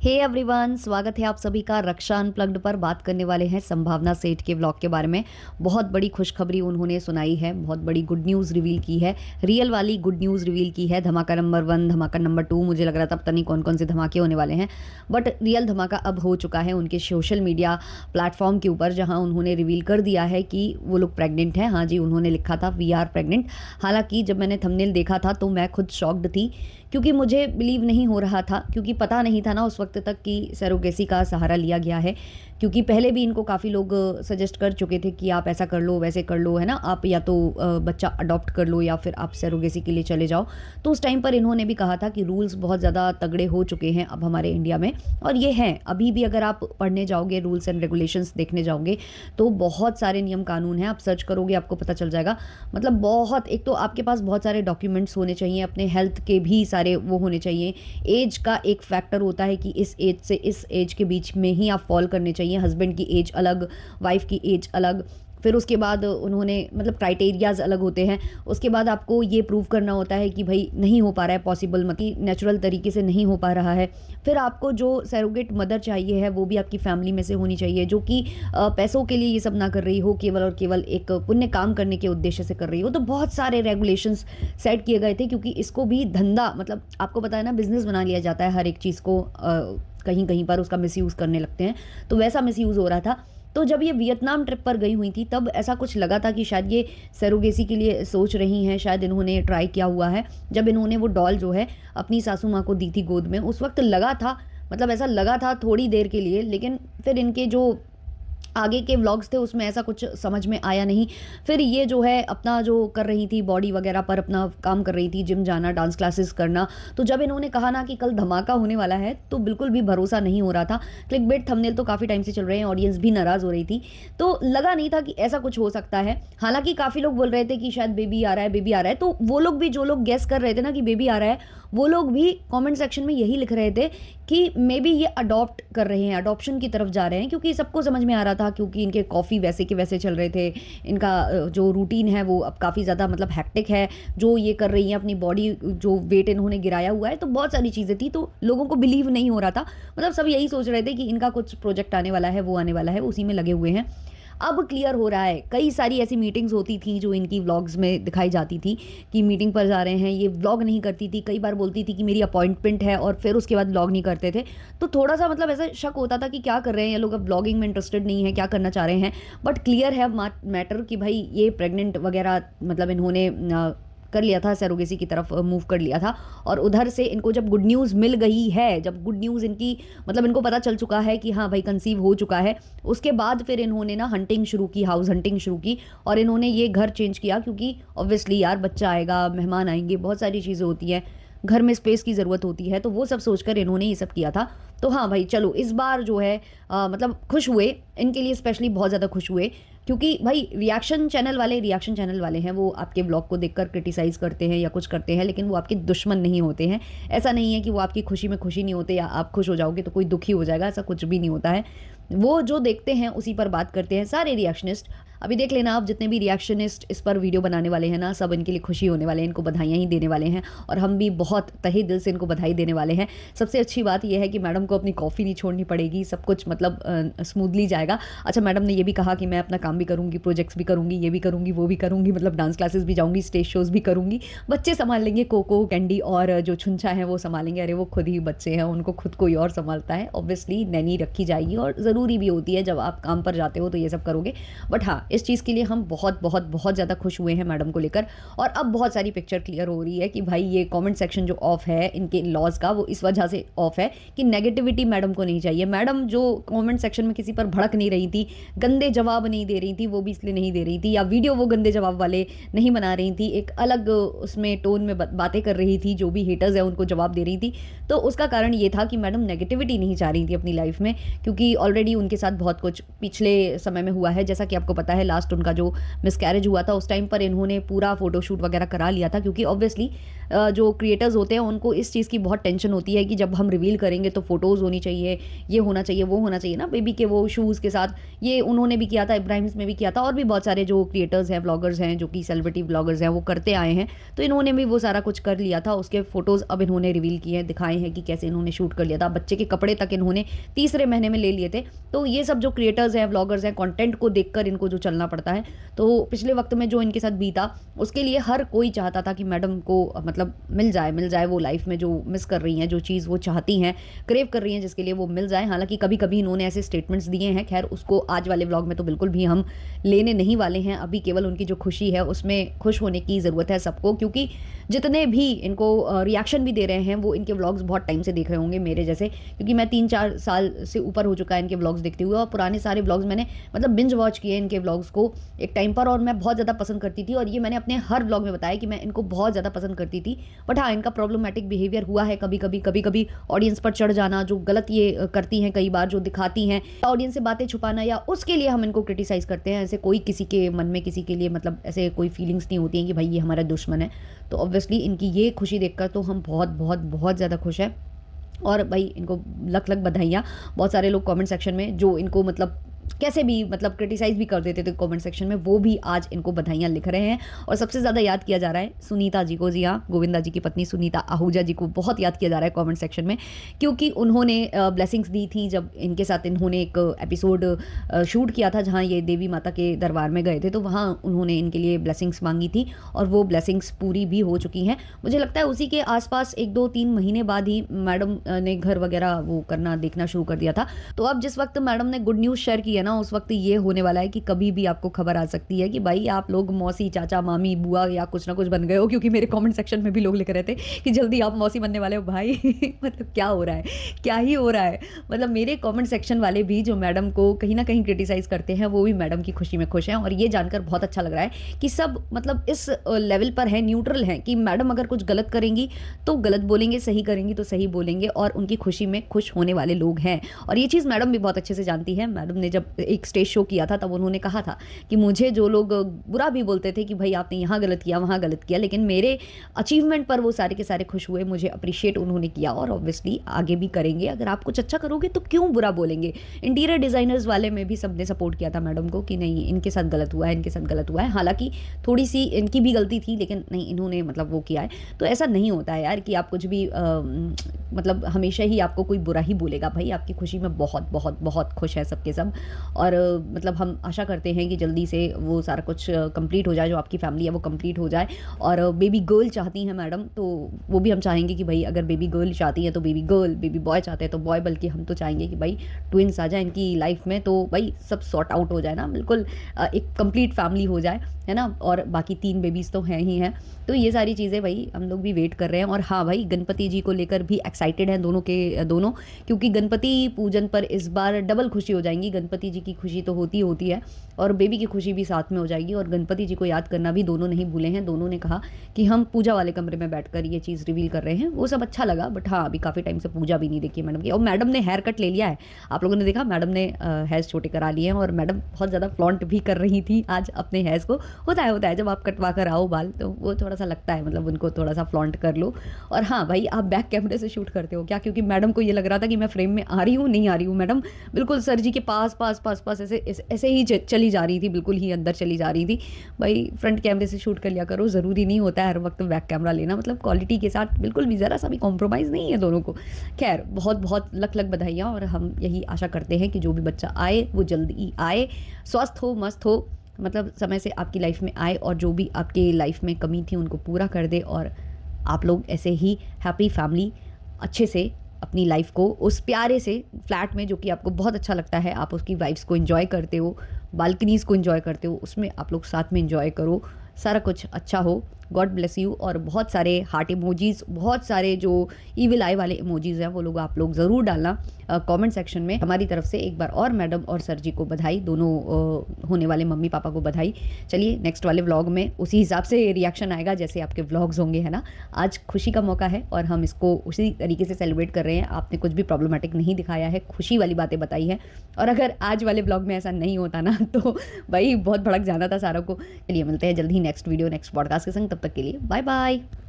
Hey everyone, स्वागत है आप सभी का रक्षा अनप्लग्ड पर। बात करने वाले हैं संभावना सेठ के व्लॉग के बारे में। बहुत बड़ी खुशखबरी उन्होंने सुनाई है, बहुत बड़ी गुड न्यूज़ रिवील की है, रियल वाली गुड न्यूज़ रिवील की है। धमाका नंबर 1, धमाका नंबर 2, मुझे लग रहा था पता नहीं कौन कौन से धमाके होने वाले हैं, बट रियल धमाका अब हो चुका है उनके सोशल मीडिया प्लेटफॉर्म के ऊपर, जहाँ उन्होंने रिवील कर दिया है कि वो लोग प्रेग्नेंट हैं। हाँ जी, उन्होंने लिखा था वी आर प्रेग्नेंट। हालांकि जब मैंने थंबनेल देखा था तो मैं खुद शॉक्ड थी, क्योंकि मुझे बिलीव नहीं हो रहा था, क्योंकि पता नहीं था ना उस वक्त तक कि सरोगेसी का सहारा लिया गया है। क्योंकि पहले भी इनको काफ़ी लोग सजेस्ट कर चुके थे कि आप ऐसा कर लो, वैसे कर लो, है ना, आप या तो बच्चा अडॉप्ट कर लो या फिर आप सरोगेसी के लिए चले जाओ। तो उस टाइम पर इन्होंने भी कहा था कि रूल्स बहुत ज़्यादा तगड़े हो चुके हैं अब हमारे इंडिया में, और ये हैं अभी भी। अगर आप पढ़ने जाओगे, रूल्स एंड रेगुलेशंस देखने जाओगे, तो बहुत सारे नियम कानून हैं। आप सर्च करोगे आपको पता चल जाएगा। मतलब बहुत, एक तो आपके पास बहुत सारे डॉक्यूमेंट्स होने चाहिए, अपने हेल्थ के भी सारे वो होने चाहिए। एज का एक फैक्टर होता है कि इस एज से इस एज के बीच में ही आप फॉल करने चाहिए। हस्बैंड की एज अलग, वाइफ की एज अलग, फिर उसके बाद उन्होंने मतलब क्राइटेरियाज अलग होते हैं। उसके बाद आपको ये प्रूव करना होता है कि भाई नहीं हो पा रहा है पॉसिबल, मतलब नेचुरल तरीके से नहीं हो पा रहा है। फिर आपको जो सरोगेट मदर चाहिए है वो भी आपकी फैमिली में से होनी चाहिए, जो कि पैसों के लिए ये सब ना कर रही हो, केवल और केवल एक पुण्य काम करने के उद्देश्य से कर रही हो। तो बहुत सारे रेगुलेशंस सेट किए गए थे, क्योंकि इसको भी धंधा, मतलब आपको पता है ना, बिजनेस बना लिया जाता है हर एक चीज़ को। कहीं कहीं पर उसका मिसयूज़ करने लगते हैं, तो वैसा मिसयूज़ हो रहा था। तो जब ये वियतनाम ट्रिप पर गई हुई थी तब ऐसा कुछ लगा था कि शायद ये सरोगेसी के लिए सोच रही हैं, शायद इन्होंने ट्राई किया हुआ है। जब इन्होंने वो डॉल जो है अपनी सासू माँ को दी थी गोद में, उस वक्त लगा था, मतलब ऐसा लगा था थोड़ी देर के लिए, लेकिन फिर इनके जो आगे के व्लॉग्स थे उसमें ऐसा कुछ समझ में आया नहीं। फिर ये जो है अपना जो कर रही थी, बॉडी वगैरह पर अपना काम कर रही थी, जिम जाना, डांस क्लासेस करना। तो जब इन्होंने कहा ना कि कल धमाका होने वाला है, तो बिल्कुल भी भरोसा नहीं हो रहा था। क्लिकबेट थंबनेल तो काफ़ी टाइम से चल रहे हैं, ऑडियंस भी नाराज़ हो रही थी, तो लगा नहीं था कि ऐसा कुछ हो सकता है। हालांकि काफ़ी लोग बोल रहे थे कि शायद बेबी आ रहा है, बेबी आ रहा है। तो वो लोग भी, जो लोग गेस कर रहे थे ना कि बेबी आ रहा है, वो लोग भी कमेंट सेक्शन में यही लिख रहे थे कि मे बी ये अडॉप्ट कर रहे हैं, अडॉप्शन की तरफ जा रहे हैं। क्योंकि सबको समझ में आ रहा था, क्योंकि इनके कॉफ़ी वैसे के वैसे चल रहे थे, इनका जो रूटीन है वो अब काफ़ी ज़्यादा मतलब हैक्टिक है, जो ये कर रही हैं, अपनी बॉडी जो वेट इन्होंने गिराया हुआ है, तो बहुत सारी चीज़ें थी। तो लोगों को बिलीव नहीं हो रहा था, मतलब सब यही सोच रहे थे कि इनका कुछ प्रोजेक्ट आने वाला है, वो आने वाला है, उसी में लगे हुए हैं। अब क्लियर हो रहा है, कई सारी ऐसी मीटिंग्स होती थी जो इनकी व्लॉग्स में दिखाई जाती थी कि मीटिंग पर जा रहे हैं। ये व्लॉग नहीं करती थी, कई बार बोलती थी कि मेरी अपॉइंटमेंट है, और फिर उसके बाद व्लॉग नहीं करते थे। तो थोड़ा सा मतलब ऐसा शक होता था कि क्या कर रहे हैं ये लोग, अब व्लॉगिंग में इंटरेस्टेड नहीं है, क्या करना चाह रहे हैं। बट क्लियर है मैटर कि भाई ये प्रेग्नेंट वगैरह, मतलब इन्होंने कर लिया था, सरोगेसी की तरफ मूव कर लिया था। और उधर से इनको जब गुड न्यूज़ मिल गई है, जब गुड न्यूज़ इनकी, मतलब इनको पता चल चुका है कि हाँ भाई कंसीव हो चुका है, उसके बाद फिर इन्होंने ना हंटिंग शुरू की, हाउस हंटिंग शुरू की, और इन्होंने ये घर चेंज किया। क्योंकि ऑब्वियसली यार, बच्चा आएगा, मेहमान आएंगे, बहुत सारी चीज़ें होती हैं, घर में स्पेस की ज़रूरत होती है, तो वो सब सोचकर इन्होंने ये सब किया था। तो हाँ भाई चलो, इस बार जो है मतलब खुश हुए, इनके लिए स्पेशली बहुत ज़्यादा खुश हुए। क्योंकि भाई रिएक्शन चैनल वाले हैं, वो आपके ब्लॉग को देखकर क्रिटिसाइज़ करते हैं या कुछ करते हैं, लेकिन वो आपके दुश्मन नहीं होते हैं। ऐसा नहीं है कि वो आपकी खुशी में खुशी नहीं होते, या आप खुश हो जाओगे तो कोई दुखी हो जाएगा, ऐसा कुछ भी नहीं होता है। वो जो देखते हैं उसी पर बात करते हैं सारे रिएक्शनिस्ट। अभी देख लेना आप, जितने भी रिएक्शनिस्ट इस पर वीडियो बनाने वाले हैं ना, सब इनके लिए खुशी होने वाले हैं, इनको बधाइयाँ ही देने वाले हैं, और हम भी बहुत तहे दिल से इनको बधाई देने वाले हैं। सबसे अच्छी बात यह है कि मैडम को अपनी कॉफ़ी नहीं छोड़नी पड़ेगी, सब कुछ मतलब स्मूथली जाएगा। अच्छा, मैडम ने ये भी कहा कि मैं अपना काम भी करूँगी, प्रोजेक्ट्स भी करूँगी, ये भी करूँगी, वो भी करूँगी, मतलब डांस क्लासेस भी जाऊँगी, स्टेज शोज़ भी करूँगी, बच्चे संभाल लेंगे, कोको कैंडी और जो छुंछा है वो संभालेंगे। अरे वो खुद ही बच्चे हैं, उनको खुद कोई और संभालता है। ऑब्वियसली नैनी रखी जाएगी, और ज़रूरी भी होती है, जब आप काम पर जाते हो तो ये सब करोगे। बट हाँ, इस चीज़ के लिए हम बहुत बहुत बहुत ज़्यादा खुश हुए हैं मैडम को लेकर। और अब बहुत सारी पिक्चर क्लियर हो रही है कि भाई ये कमेंट सेक्शन जो ऑफ है इनके लॉज का, वो इस वजह से ऑफ है कि नेगेटिविटी मैडम को नहीं चाहिए। मैडम जो कमेंट सेक्शन में किसी पर भड़क नहीं रही थी, गंदे जवाब नहीं दे रही थी, वो भी इसलिए नहीं दे रही थी, या वीडियो वो गंदे जवाब वाले नहीं बना रही थी, एक अलग उसमें टोन में बातें कर रही थी, जो भी हेटर्स है उनको जवाब दे रही थी। तो उसका कारण ये था कि मैडम नेगेटिविटी नहीं चाह रही थी अपनी लाइफ में, क्योंकि ऑलरेडी उनके साथ बहुत कुछ पिछले समय में हुआ है। जैसा कि आपको पता है, लास्ट उनका जो मिसकैरेज हुआ था, उस टाइम पर इन्होंने पूरा फोटोशूट वगैरह करा लिया था, क्योंकि ऑब्वियसली जो क्रिएटर्स होते हैं उनको इस चीज़ की बहुत टेंशन होती है कि जब हम रिवील करेंगे तो फ़ोटोज़ होनी चाहिए, ये होना चाहिए, वो होना चाहिए ना बेबी के वो शूज़ के साथ। ये उन्होंने भी किया था, इब्राहिम्स में भी किया था और भी बहुत सारे जो क्रिएटर्स हैं, व्लॉगर्स हैं, जो कि सेलिब्रिटी व्लॉगर्स हैं, वो करते आए हैं। तो इन्होंने भी वो सारा कुछ कर लिया था। उसके फ़ोटोज़ अब इन्होंने रिवील किए हैं, दिखाए हैं कि कैसे इन्होंने शूट कर लिया था। बच्चे के कपड़े तक इन्होंने तीसरे महीने में ले लिए थे। तो ये सब जो क्रिएटर्स हैं, व्लॉगर्स हैं, कंटेंट को देखकर इनको जो चलना पड़ता है, तो पिछले वक्त में जो इनके साथ बीता, उसके लिए हर कोई चाहता था कि मैडम को मतलब मिल जाए वो लाइफ में जो मिस कर रही हैं, जो चीज़ वो चाहती हैं, क्रेव कर रही हैं, जिसके लिए वो मिल जाए। हालांकि कभी कभी इन्होंने ऐसे स्टेटमेंट्स दिए हैं, खैर उसको आज वाले व्लॉग में तो बिल्कुल भी हम लेने नहीं वाले हैं। अभी केवल उनकी जो खुशी है उसमें खुश होने की ज़रूरत है सबको, क्योंकि जितने भी इनको रिएक्शन भी दे रहे हैं वो इनके व्लॉग्स बहुत टाइम से देख रहे होंगे मेरे जैसे, क्योंकि मैं 3-4 साल से ऊपर हो चुका है इनके व्लॉग्स देखते हुए, और पुराने सारे व्लॉग्स मैंने मतलब बिंज वॉच किए इनके व्लॉग्स को एक टाइम पर, और मैं बहुत ज़्यादा पसंद करती थी। और ये मैंने अपने हर व्लॉग में बताया कि मैं इनको बहुत ज़्यादा पसंद करती थी। बट हाँ, इनका प्रॉब्लमेटिक बिहेवियर हुआ है कभी कभी ऑडियंस पर चढ़ जाना, जो गलत ये करती हैं कई बार, जो दिखाती हैं ऑडियंस से बातें छुपाना, या उसके लिए हम इनको क्रिटिसाइज़ करते हैं। ऐसे कोई किसी के मन में किसी के लिए मतलब ऐसे कोई फीलिंग्स नहीं होती हैं कि भाई ये हमारा दुश्मन है। तो ऑब्वियसली इनकी ये खुशी देखकर तो हम बहुत बहुत बहुत ज़्यादा खुश हैं। और भाई इनको लख लख बधाइयाँ। बहुत सारे लोग कमेंट सेक्शन में जो इनको मतलब कैसे भी मतलब क्रिटिसाइज़ भी कर देते थे कमेंट सेक्शन में, वो भी आज इनको बधाइयाँ लिख रहे हैं। और सबसे ज़्यादा याद किया जा रहा है सुनीता जी को। जी हाँ, गोविंदा जी की पत्नी सुनीता आहूजा जी को बहुत याद किया जा रहा है कमेंट सेक्शन में, क्योंकि उन्होंने ब्लेसिंग्स दी थी जब इनके साथ इन्होंने एक एपिसोड शूट किया था जहाँ ये देवी माता के दरबार में गए थे। तो वहाँ उन्होंने इनके लिए ब्लेसिंग्स मांगी थी और वो ब्लेसिंग्स पूरी भी हो चुकी हैं। मुझे लगता है उसी के आसपास 1-2-3 महीने बाद ही मैडम ने घर वगैरह वो करना देखना शुरू कर दिया था। तो अब जिस वक्त मैडम ने गुड न्यूज़ शेयर की है ना, उस वक्त ये होने वाला है कि कभी भी आपको खबर आ सकती है कि भाई आप लोग मौसी, चाचा, मामी, बुआ या कुछ ना कुछ बन गए हो। क्योंकि मेरे कमेंट सेक्शन में भी लोग लिख रहे थे कि जल्दी आप मौसी बनने वाले हो भाई। मतलब क्या हो रहा है, क्या ही हो रहा है। मतलब मेरे कमेंट सेक्शन वाले भी जो मैडम को कहीं ना कहीं क्रिटिसाइज़ करते हैं, वो भी मैडम की खुशी में खुश हैं। और ये जानकर बहुत अच्छा लग रहा है कि सब मतलब इस लेवल पर है, न्यूट्रल हैं, कि मैडम अगर कुछ गलत करेंगी तो गलत बोलेंगे, सही करेंगी तो सही बोलेंगे, और उनकी खुशी में खुश होने वाले लोग हैं। और ये चीज़ मैडम भी बहुत अच्छे से जानती है। मैडम ने जब एक स्टेज शो किया था तब उन्होंने कहा था कि मुझे जो लोग बुरा भी बोलते थे कि भाई आपने यहाँ गलत किया, वहाँ गलत किया, लेकिन मेरे अचीवमेंट पर वो सारे के सारे खुश हुए, मुझे अप्रिशिएट उन्होंने किया, और ऑब्वियसली आगे भी करेंगे। अगर आप कुछ अच्छा करोगे तो क्यों बुरा बोलेंगे। इंटीरियर डिज़ाइनर्स वाले में भी सबने सपोर्ट किया था मैडम को कि नहीं इनके साथ गलत हुआ है, इनके साथ गलत हुआ है। हालांकि थोड़ी सी इनकी भी गलती थी, लेकिन नहीं इन्होंने मतलब वो किया है। तो ऐसा नहीं होता है यार कि आप कुछ भी मतलब हमेशा ही आपको कोई बुरा ही बोलेगा। भाई आपकी खुशी में बहुत बहुत बहुत खुश है सबके सब। और मतलब हम आशा करते हैं कि जल्दी से वो सारा कुछ कंप्लीट हो जाए, जो आपकी फैमिली है वो कंप्लीट हो जाए। और बेबी गर्ल चाहती हैं मैडम, तो वो भी हम चाहेंगे कि भाई अगर बेबी गर्ल चाहती है तो बेबी गर्ल, बेबी बॉय चाहते हैं तो बॉय, बल्कि हम तो चाहेंगे कि भाई ट्विंस आ जाए इनकी लाइफ में, तो भाई सब सॉर्ट आउट हो जाए ना, बिल्कुल एक कंप्लीट फैमिली हो जाए, है ना। और बाकी 3 बेबीज़ तो हैं ही हैं। तो ये सारी चीज़ें भाई हम लोग भी वेट कर रहे हैं। और हाँ भाई, गणपति जी को लेकर भी एक्साइटेड हैं दोनों के दोनों, क्योंकि गणपति पूजन पर इस बार डबल खुशी हो जाएंगी। गणपति जी की खुशी तो होती है और बेबी की खुशी भी साथ में हो जाएगी। और गणपति जी को याद करना भी दोनों नहीं भूले हैं। दोनों ने कहा कि हम पूजा वाले कमरे में बैठकर ये चीज़ रिवील कर रहे हैं, वो सब अच्छा लगा। बट हाँ, अभी काफ़ी टाइम से पूजा भी नहीं देखी मैडम की। और मैडम ने हेयर कट ले लिया है, आप लोगों ने देखा, मैडम ने हेयर्स छोटे करा लिए हैं। और मैडम बहुत ज़्यादा फ्लॉन्ट भी कर रही थी आज अपने हेयर्स को। होता है जब आप कटवा कर आओ बाल, तो वो थोड़ा सा लगता है, मतलब उनको थोड़ा सा फ्लॉन्ट कर लो। और हाँ भाई, आप बैक कैमरे से शूट करते हो क्या? क्योंकि मैडम को ये लग रहा था कि मैं फ्रेम में आ रही हूँ, नहीं आ रही हूँ। मैडम बिल्कुल सर जी के पास पास पास पास ऐसे ही चली जा रही थी, बिल्कुल ही अंदर चली जा रही थी। भाई फ्रंट कैमरे से शूट कर लिया करो, ज़रूरी नहीं होता है हर वक्त बैक कैमरा लेना। मतलब क्वालिटी के साथ बिल्कुल भी ज़रा सा भी कॉम्प्रोमाइज़ नहीं है दोनों को। खैर, बहुत बहुत लख लख बधाइयाँ। और हम यही आशा करते हैं कि जो भी बच्चा आए वो जल्दी आए, स्वस्थ हो, मस्त हो, मतलब समय से आपकी लाइफ में आए, और जो भी आपके लाइफ में कमी थी उनको पूरा कर दे। और आप लोग ऐसे ही हैप्पी फैमिली अच्छे से अपनी लाइफ को उस प्यारे से फ्लैट में, जो कि आपको बहुत अच्छा लगता है, आप उसकी वाइब्स को एंजॉय करते हो, बालकनीज़ को एंजॉय करते हो, उसमें आप लोग साथ में एंजॉय करो, सारा कुछ अच्छा हो। God bless you. और बहुत सारे हार्ट इमोजीज़, बहुत सारे जो ईविल आई वाले इमोजीज़ हैं वो लोग आप लोग ज़रूर डालना कमेंट सेक्शन में। हमारी तरफ से एक बार और मैडम और सर जी को बधाई, दोनों होने वाले मम्मी पापा को बधाई। चलिए नेक्स्ट वाले व्लॉग में उसी हिसाब से रिएक्शन आएगा जैसे आपके व्लॉग्स होंगे, है ना। आज खुशी का मौका है और हम इसको उसी तरीके से सेलिब्रेट कर रहे हैं। आपने कुछ भी प्रॉब्लमेटिक नहीं दिखाया है, खुशी वाली बातें बताई है। और अगर आज वाले व्लॉग में ऐसा नहीं होता ना, तो भाई बहुत भड़क जाना था सारों को। चलिए मिलते हैं जल्द ही नेक्स्ट वीडियो, नेक्स्ट पॉडकास्ट के संग। तब तक के लिए बाय बाय।